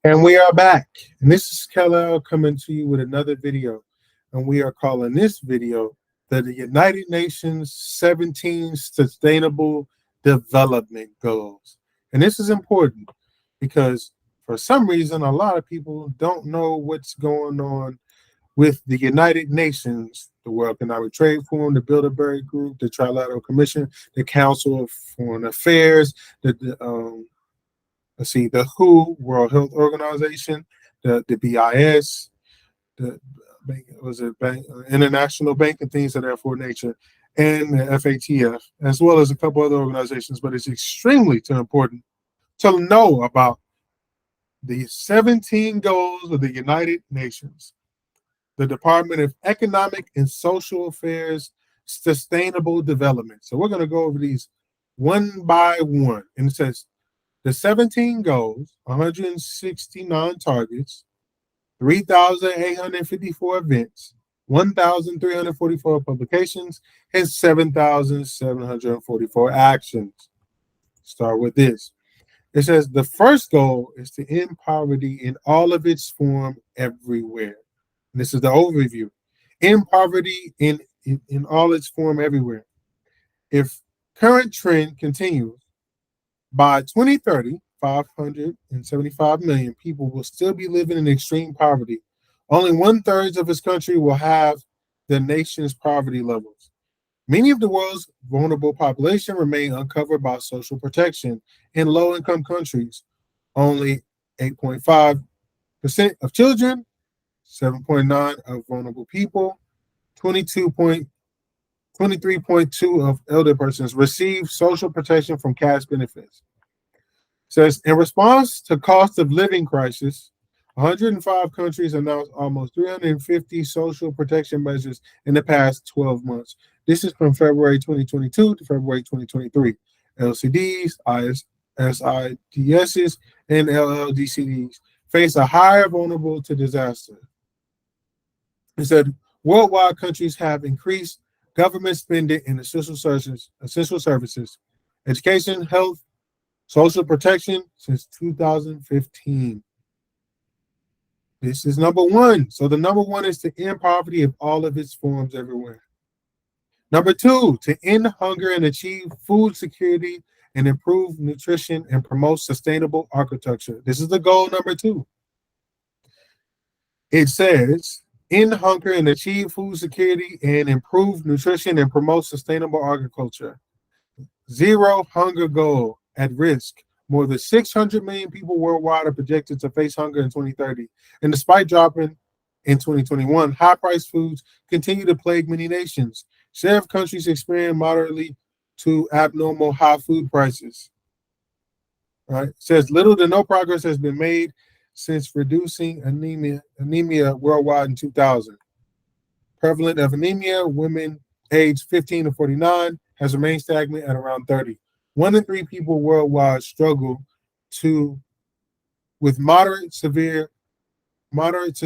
And we are back. And this is Kellel coming to you with another video. And we are calling this video the United Nations 17 Sustainable Development Goals. And this is important because for some reason, a lot of people don't know what's going on with the United Nations, the World Economic Trade Forum, the Bilderberg Group, the Trilateral Commission, the Council of Foreign Affairs, the WHO, World Health Organization, the BIS, the International Bank and things of that for nature, and the FATF, as well as a couple other organizations. But it's extremely important to know about the 17 goals of the United Nations, the Department of Economic and Social Affairs Sustainable Development. So we're going to go over these one by one. And it says, the 17 goals, 169 targets, 3,854 events, 1,344 publications, and 7,744 actions. Start with this. It says the first goal is to end poverty in all of its form everywhere. And this is the overview. End poverty in all its form everywhere. If current trend continues, by 2030, 575 million people will still be living in extreme poverty. Only 1/3 of its country will have the nation's poverty levels. Many of the world's vulnerable population remain uncovered by social protection in low-income countries. Only 8.5% of children, 7.9% of vulnerable people, 23.2% of elder persons receive social protection from cash benefits. It says, in response to cost of living crisis, 105 countries announced almost 350 social protection measures in the past 12 months. This is from February 2022 to February 2023. LCDs, SIDSs, and LLDCDs face a higher vulnerable to disaster. It said, worldwide countries have increased government spending in essential services, education, health, social protection since 2015. This is number one. So the number one is to end poverty of all of its forms everywhere. Number two, to end hunger and achieve food security and improve nutrition and promote sustainable agriculture. This is the goal number two. It says, end hunger and achieve food security and improve nutrition and promote sustainable agriculture. Zero hunger goal at risk. More than 600 million people worldwide are projected to face hunger in 2030. And despite dropping in 2021, high-priced foods continue to plague many nations. Share of countries experience moderately to abnormal high food prices. All right. It says little to no progress has been made since reducing anemia worldwide in 2000. Prevalence of anemia, women aged 15 to 49, has remained stagnant at around 30. 1 in 3 people worldwide struggle with moderate to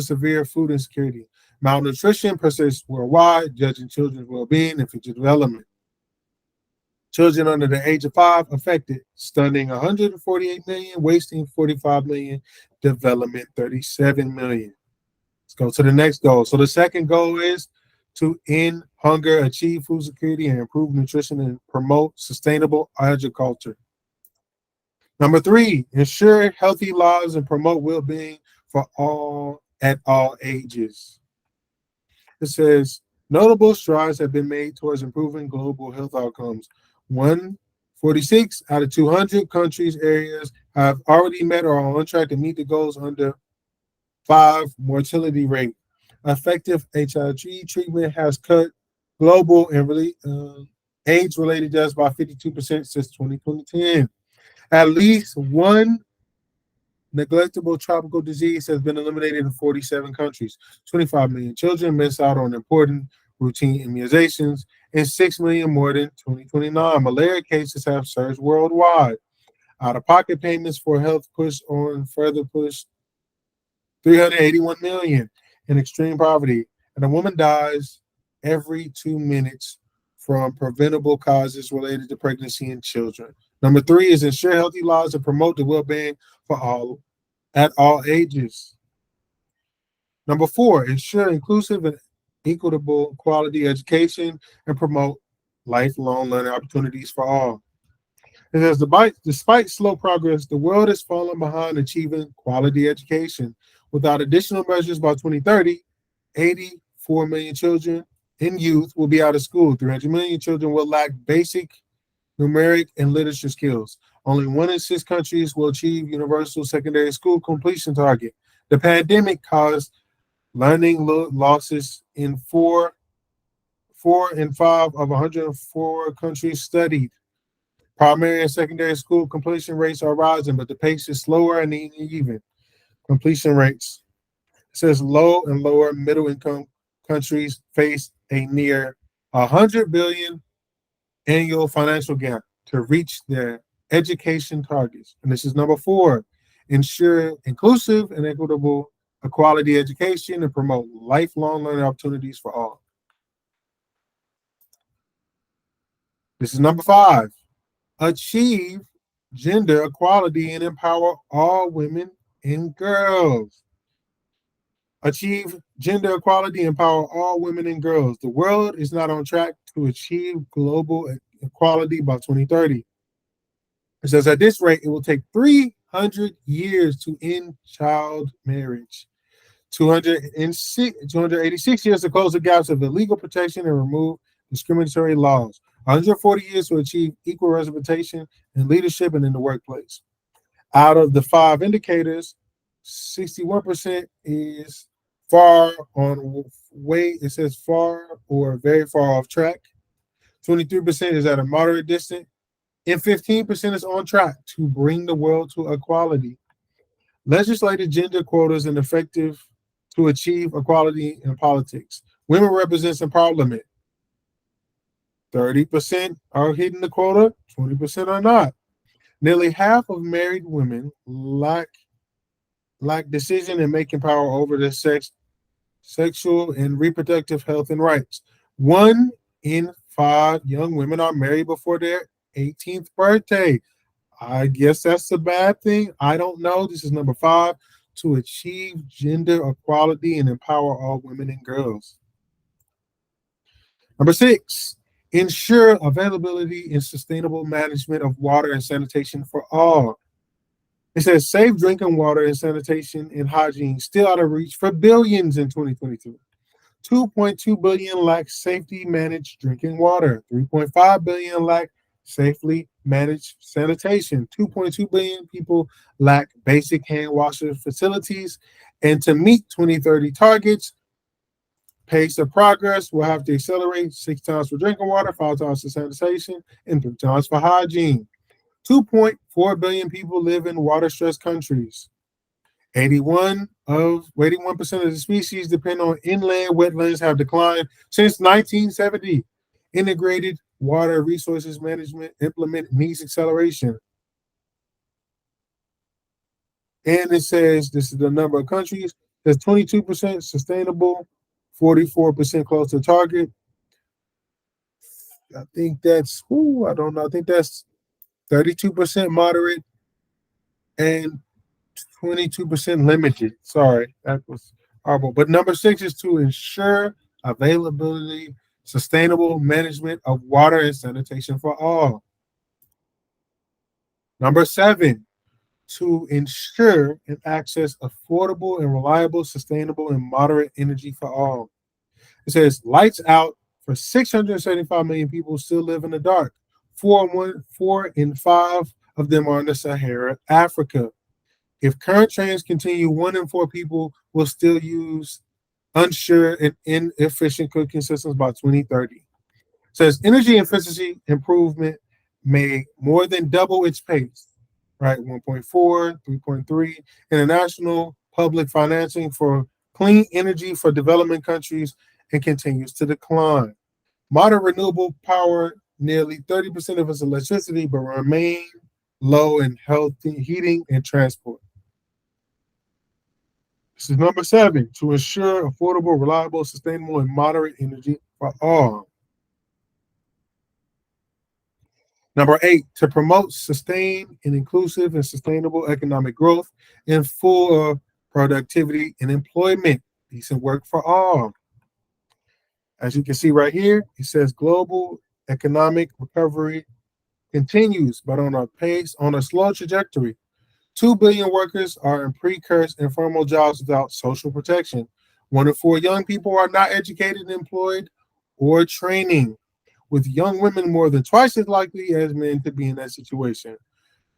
severe food insecurity. Malnutrition persists worldwide, judging children's well-being and future development. Children under the age of 5 affected, stunning 148 million, wasting 45 million, development 37 million. Let's go to the next goal. So the second goal is to end hunger, achieve food security, and improve nutrition and promote sustainable agriculture. Number 3, ensure healthy lives and promote well-being for all at all ages. It says, notable strides have been made towards improving global health outcomes. 146 out of 200 countries, areas have already met or are on track to meet the goals under 5 mortality rate. Effective HIV treatment has cut global and AIDS-related deaths by 52% since 2010. At least one neglectable tropical disease has been eliminated in 47 countries. 25 million children miss out on important routine immunizations, and 6 million more than 2029. Malaria cases have surged worldwide. Out-of-pocket payments for health push 381 million in extreme poverty, and a woman dies every 2 minutes from preventable causes related to pregnancy and children. Number 3 is ensure healthy lives and promote the well-being for all at all ages. Number 4, ensure inclusive and equitable quality education and promote lifelong learning opportunities for all. It says, despite slow progress, the world is falling behind achieving quality education. Without additional measures by 2030, 84 million children and youth will be out of school. 300 million children will lack basic numeric and literature skills. Only 1 in 6 countries will achieve universal secondary school completion target. The pandemic caused learning losses in four and 5 of 104 countries studied. Primary and secondary school completion rates are rising, but the pace is slower and uneven. Completion rates. It says low and lower middle income countries face a near 100 billion annual financial gap to reach their education targets. And this is number 4, ensure inclusive and equitable quality education and promote lifelong learning opportunities for all. This is number 5, achieve gender equality and empower all women and girls. Achieve gender equality and empower all women and girls. The world is not on track to achieve global equality by 2030. It says at this rate, it will take 300 years to end child marriage, 286 years to close the gaps of illegal protection and remove discriminatory laws, 140 years to achieve equal representation in leadership and in the workplace. Out of the 5 indicators, 61% is far on way, it says far or very far off track. 23% is at a moderate distance, and 15% is on track to bring the world to equality. Legislated gender quotas and effective to achieve equality in politics. Women represents in parliament. 30% are hitting the quota, 20% are not. Nearly half of married women lack decision and making power over their sexual and reproductive health and rights. 1 in 5 young women are married before their 18th birthday. I guess that's a bad thing. I don't know. This is number 5, to achieve gender equality and empower all women and girls. Number 6, ensure availability and sustainable management of water and sanitation for all. It says safe drinking water and sanitation and hygiene still out of reach for billions in 2022. 2.2 billion lack safety managed drinking water. 3.5 billion lack safely managed sanitation. 2.2 billion people lack basic hand washer facilities. And to meet 2030 targets, pace of progress will have to accelerate 6 times for drinking water, 5 times for sanitation, and 3 times for hygiene. 2.4 billion people live in water-stressed countries. 81% of the species depend on inland wetlands have declined since 1970. Integrated water resources management implement needs acceleration. And it says, this is the number of countries, there's 22% sustainable, 44% close to target. I think that's, I don't know, I think that's 32% moderate and 22% limited. Sorry, that was horrible. But number 6 is to ensure availability, sustainable management of water and sanitation for all. Number 7, to ensure and access affordable and reliable, sustainable, and moderate energy for all. It says lights out for 675 million people still live in the dark. 4 in 5 of them are in the Sahara, Africa. If current trends continue, 1 in 4 people will still use unsure and inefficient cooking systems by 2030. It says energy efficiency improvement may more than double its pace, right? 1.4, 3.3. International public financing for clean energy for development countries and continues to decline. Modern renewable power, nearly 30% of its electricity, but remain low in healthy heating and transport. This is number 7, to ensure affordable, reliable, sustainable, and moderate energy for all. Number 8, to promote sustained and inclusive and sustainable economic growth and full productivity and employment, decent work for all. As you can see right here, it says global economic recovery continues, but on a slow trajectory. 2 billion workers are in precarious informal jobs without social protection. 1 in 4 young people are not educated, employed, or training, with young women more than twice as likely as men to be in that situation.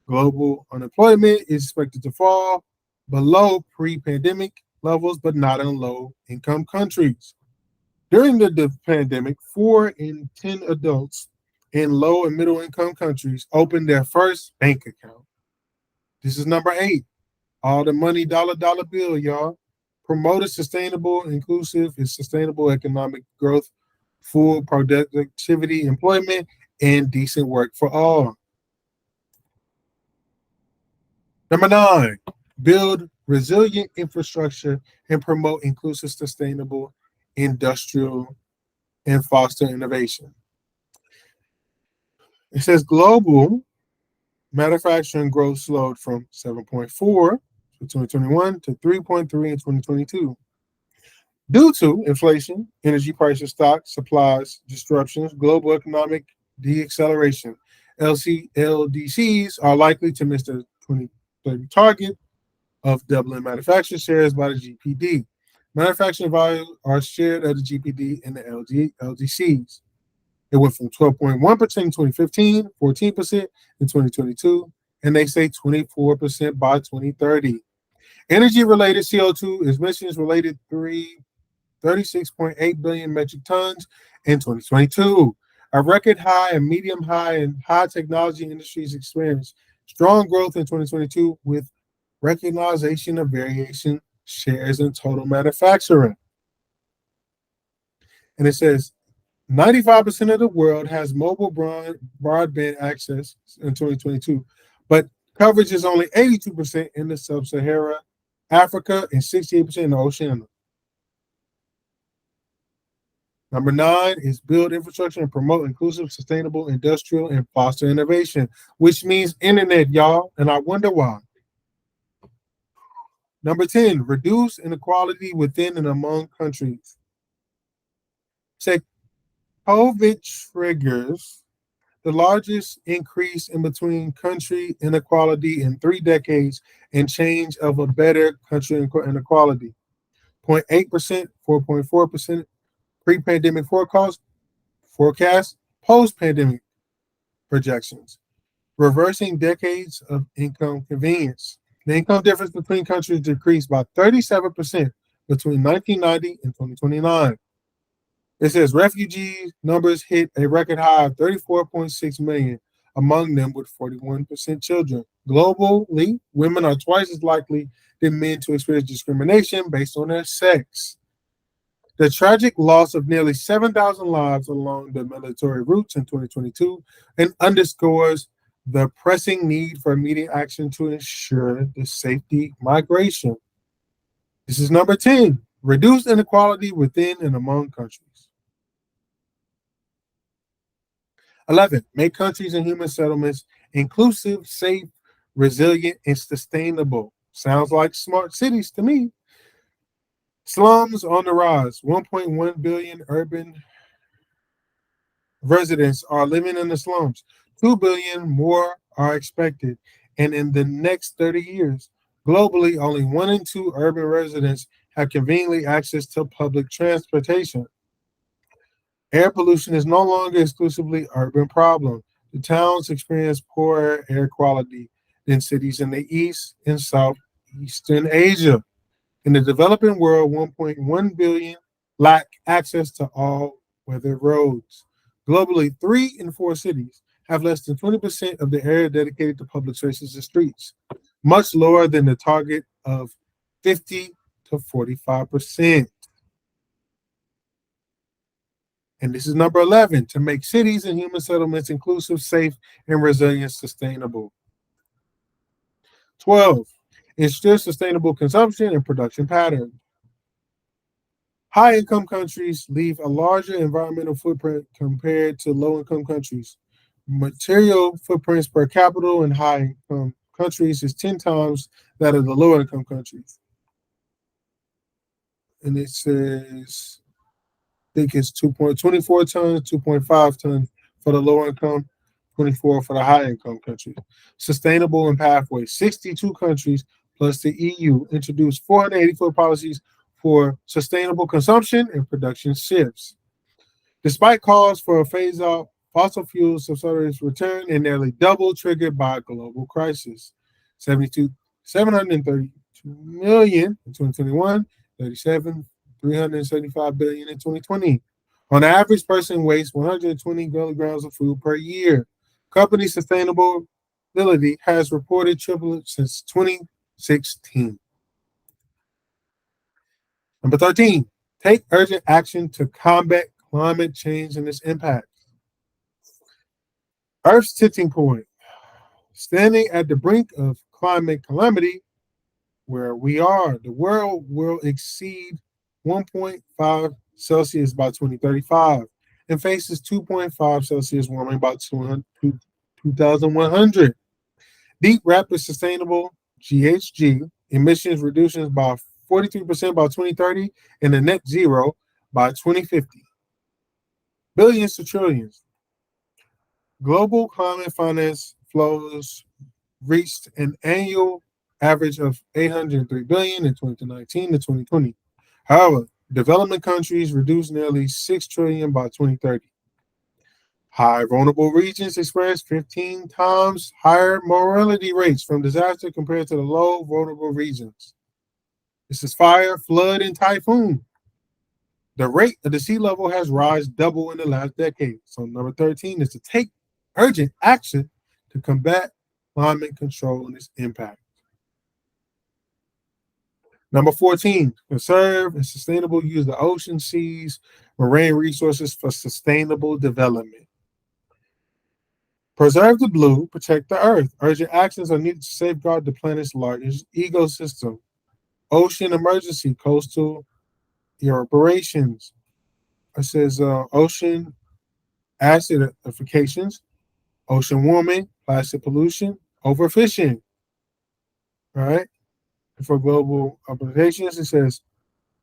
Global unemployment is expected to fall below pre-pandemic levels, but not in low-income countries. During the pandemic, 4 in 10 adults in low and middle income countries opened their first bank account. This is number 8. All the money, dollar bill, y'all. Promoted sustainable, inclusive, and sustainable economic growth, full productivity, employment, and decent work for all. Number 9, build resilient infrastructure and promote inclusive, sustainable, industrial, and foster innovation. It says global manufacturing growth slowed from 7.4 in 2021 to 3.3 in 2022 due to inflation, energy prices, stock supplies disruptions, global economic deacceleration. LDCs are likely to miss the 2030 target of doubling manufacturing shares by the GPD. Manufacturing volumes are shared of the GPD and the LDCs. It went from 12.1% in 2015, 14% in 2022, and they say 24% by 2030. Energy-related CO2 emissions related 36.8 billion metric tons in 2022. A record high and medium high and high technology industries experienced strong growth in 2022 with recognition of variation shares in total manufacturing. And it says 95% of the world has mobile broadband access in 2022, but coverage is only 82% in the sub-Sahara Africa and 68% in the Oceania. Number 9 is build infrastructure and promote inclusive, sustainable, industrial, and foster innovation, which means internet, y'all, and I wonder why. Number 10, reduce inequality within and among countries. Say, COVID triggers the largest increase in between country inequality in 3 decades and change of a better country inequality. 0.8%, 4.4% pre-pandemic forecast, post-pandemic projections, reversing decades of income convenience. The income difference between countries decreased by 37% between 1990 and 2029. It says refugee numbers hit a record high of 34.6 million, among them with 41% children. Globally, women are twice as likely than men to experience discrimination based on their sex. The tragic loss of nearly 7,000 lives along the military routes in 2022 and underscores the pressing need for immediate action to ensure the safety migration. This is number 10, reduce inequality within and among countries. 11, make countries and human settlements inclusive, safe, resilient, and sustainable. Sounds like smart cities to me. Slums on the rise. 1.1 billion urban residents are living in the slums. 2 billion more are expected. And in the next 30 years, globally, only 1 in 2 urban residents have conveniently access to public transportation. Air pollution is no longer exclusively urban problem. The towns experience poorer air quality than cities in the East and Southeastern Asia. In the developing world, 1.1 billion lack access to all weather roads. Globally, 3 in 4 cities have less than 20% of the area dedicated to public spaces and streets, much lower than the target of 50 to 45%. And this is number 11, to make cities and human settlements inclusive, safe, and resilient, sustainable. 12, ensure sustainable consumption and production patterns. High-income countries leave a larger environmental footprint compared to low-income countries. material footprints per capita in high income countries is 10 times that of the low income countries. And it says, I think it's 2.24 tons, 2.5 tons for the low income, 24 for the high income countries. Sustainable and pathways. 62 countries plus the EU introduced 484 policies for sustainable consumption and production shifts. Despite calls for a phase out, fossil fuel subsidies return and nearly double triggered by a global crisis. 732 million in 2021, 375 billion in 2020. On average, person wastes 120 milligrams of food per year. Company sustainability has reported tripling since 2016. Number 13, take urgent action to combat climate change and its impact. Earth's tipping point. Standing at the brink of climate calamity, where we are, the world will exceed 1.5 Celsius by 2035 and faces 2.5 Celsius warming by 2100. Deep rapid sustainable GHG emissions reductions by 43% by 2030 and a net zero by 2050. Billions to trillions. Global climate finance flows reached an annual average of 803 billion in 2019 to 2020. However, development countries reduced nearly 6 trillion by 2030. High vulnerable regions experience 15 times higher mortality rates from disaster compared to the low vulnerable regions. This is fire, flood, and typhoon. The rate of the sea level has risen double in the last decade. So number 13 is to take urgent action to combat climate control and its impact. Number 14, conserve and sustainable use of the ocean, seas, marine resources for sustainable development. Preserve the blue, protect the earth. Urgent actions are needed to safeguard the planet's largest ecosystem. Ocean emergency, coastal evaporations. It says ocean acidifications, ocean warming, plastic pollution, overfishing. All right. And for global applications, it says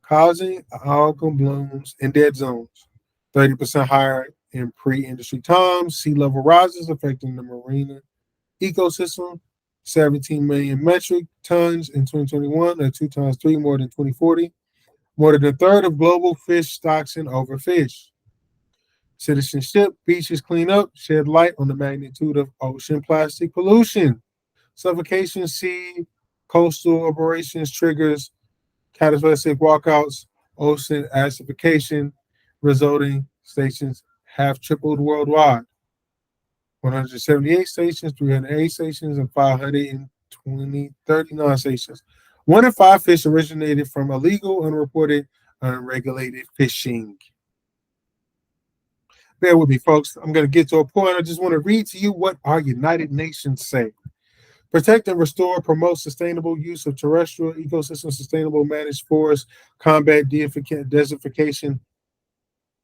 causing algal blooms in dead zones, 30% higher in pre-industry times. Sea level rises affecting the marine ecosystem. 17 million metric tons in 2021, or 2 times 3 more than 2040. More than a third of global fish stocks in overfish. Citizenship, beaches clean up, shed light on the magnitude of ocean plastic pollution. Suffocation, sea, coastal operations triggers catastrophic walkouts, ocean acidification, resulting stations have tripled worldwide. 178 stations, 308 stations, and 539 stations. 1 in 5 fish originated from illegal, unreported, unregulated fishing. Bear with me, folks. I'm going to get to a point. I just want to read to you what our United Nations say. Protect and restore, promote sustainable use of terrestrial ecosystems, sustainable managed forests, combat desertification,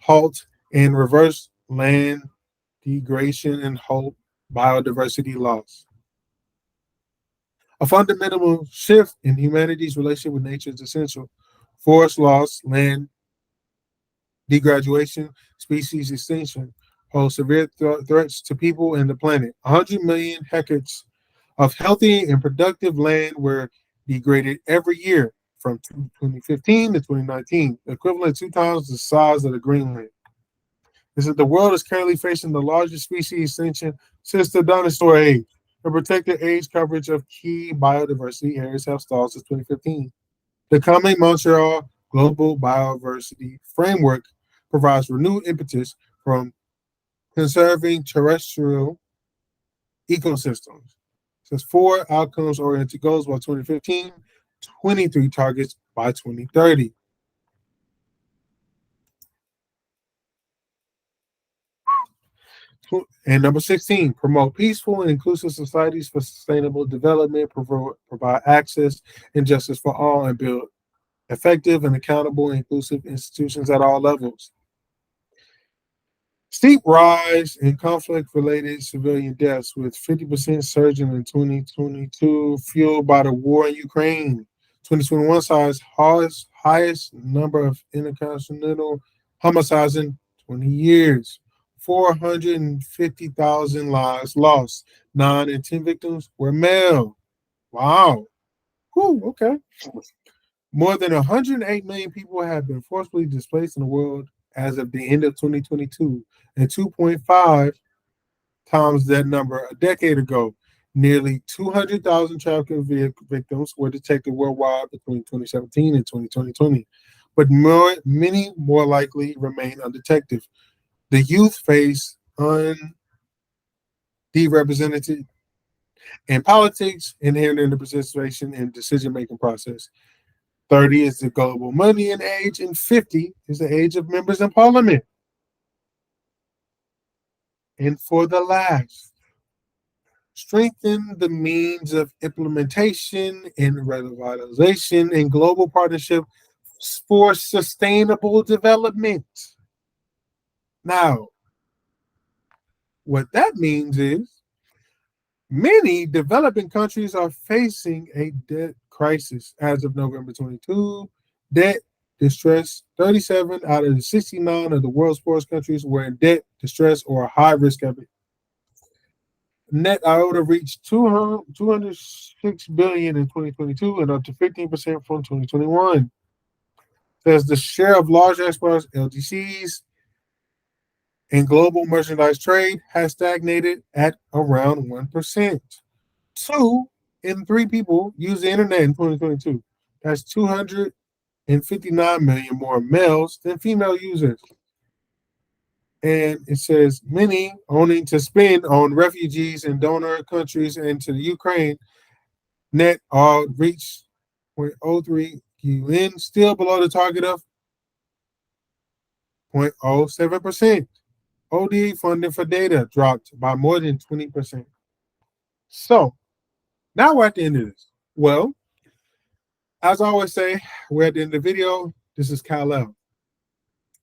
halt and reverse land degradation, and halt biodiversity loss. A fundamental shift in humanity's relationship with nature is essential. Forest loss, land degradation, species extinction pose severe threats to people and the planet. 100 million hectares of healthy and productive land were degraded every year from 2015 to 2019, equivalent to 2 times the size of the Greenland. This is the world is currently facing the largest species extinction since the dinosaur age. The protected age coverage of key biodiversity areas have stalled since 2015. The coming Montreal Global Biodiversity Framework provides renewed impetus from conserving terrestrial ecosystems. It says 4 outcomes-oriented goals by 2015, 23 targets by 2030. And number 16, promote peaceful and inclusive societies for sustainable development, provide access and justice for all, and build effective and accountable and inclusive institutions at all levels. Steep rise in conflict-related civilian deaths, with 50% surging in 2022, fueled by the war in Ukraine. 2021 saw its highest number of intercontinental homicides in 20 years. 450,000 lives lost. 9 in 10 victims were male. Wow. Whew, okay. More than 108 million people have been forcibly displaced in the world as of the end of 2022, and 2.5 times that number a decade ago. Nearly 200,000 trafficking victims were detected worldwide between 2017 and 2020, but many more likely remain undetected. The youth face underrepresented in politics, inherent in the participation in decision-making process. 30 is the global money in age, and 50 is the age of members in parliament. And for the last, strengthen the means of implementation and revitalization and global partnership for sustainable development. Now, what that means is many developing countries are facing a debt crisis as of November 22. Debt distress, 37 out of the 69 of the world's poorest countries were in debt distress or high risk of it. Net IOTA reached 206 billion in 2022 and up to 15% from 2021. Says the share of large exporters, LDCs, in global merchandise trade has stagnated at around 1%. 2 in 3 people use the internet in 2022. That's 259 million more males than female users. And it says many owning to spend on refugees and donor countries and to the Ukraine net all reached 0.03 UN, still below the target of 0.07%. ODA funding for data dropped by more than 20%. So now we're at the end of this. Well, as I always say, we're at the end of the video. This is Kal-El.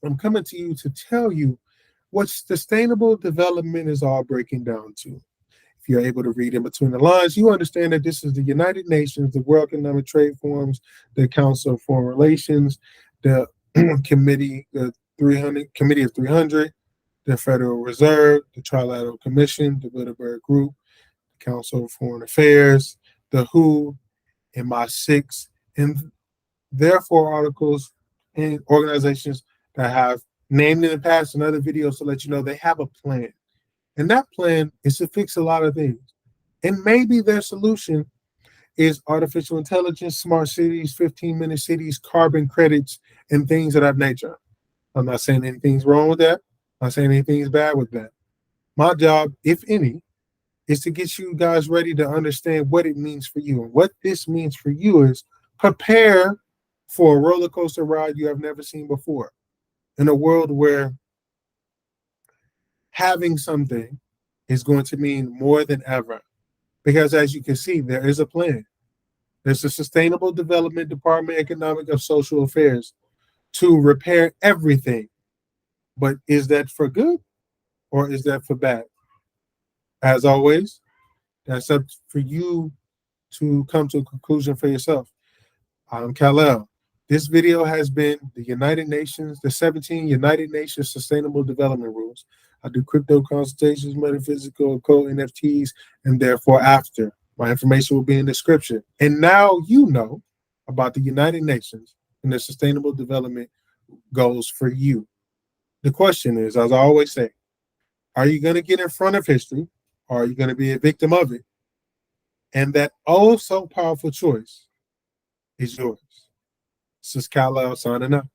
I'm coming to you to tell you what sustainable development is all breaking down to. If you're able to read in between the lines, you understand that this is the United Nations, the World Economic Trade Forums, the Council of Foreign Relations, the Committee of 300, the Federal Reserve, the Trilateral Commission, the Bilderberg Group, the Council of Foreign Affairs, the WHO, MI6, and therefore articles and organizations that have named in the past in other videos to let you know they have a plan. And that plan is to fix a lot of things. And maybe their solution is artificial intelligence, smart cities, 15-minute cities, carbon credits, and things of that nature. I'm not saying anything's wrong with that. I'm not saying anything's bad with that. My job, if any, is to get you guys ready to understand what it means for you. And what this means for you is prepare for a roller coaster ride you have never seen before. In a world where having something is going to mean more than ever. Because as you can see, there is a plan. There's a Sustainable Development Department, Economic of Social Affairs, to repair everything. But is that for good or is that for bad? As always, that's up for you to come to a conclusion for yourself. I'm Kal-El. This video has been the United Nations, the 17 United Nations Sustainable Development Rules. I do crypto consultations, metaphysical, occult NFTs, and therefore after. My information will be in the description. And now you know about the United Nations and the Sustainable Development Goals for you. The question is, as I always say, are you going to get in front of history or are you going to be a victim of it? And that oh so powerful choice is yours. This is Kal-El signing out.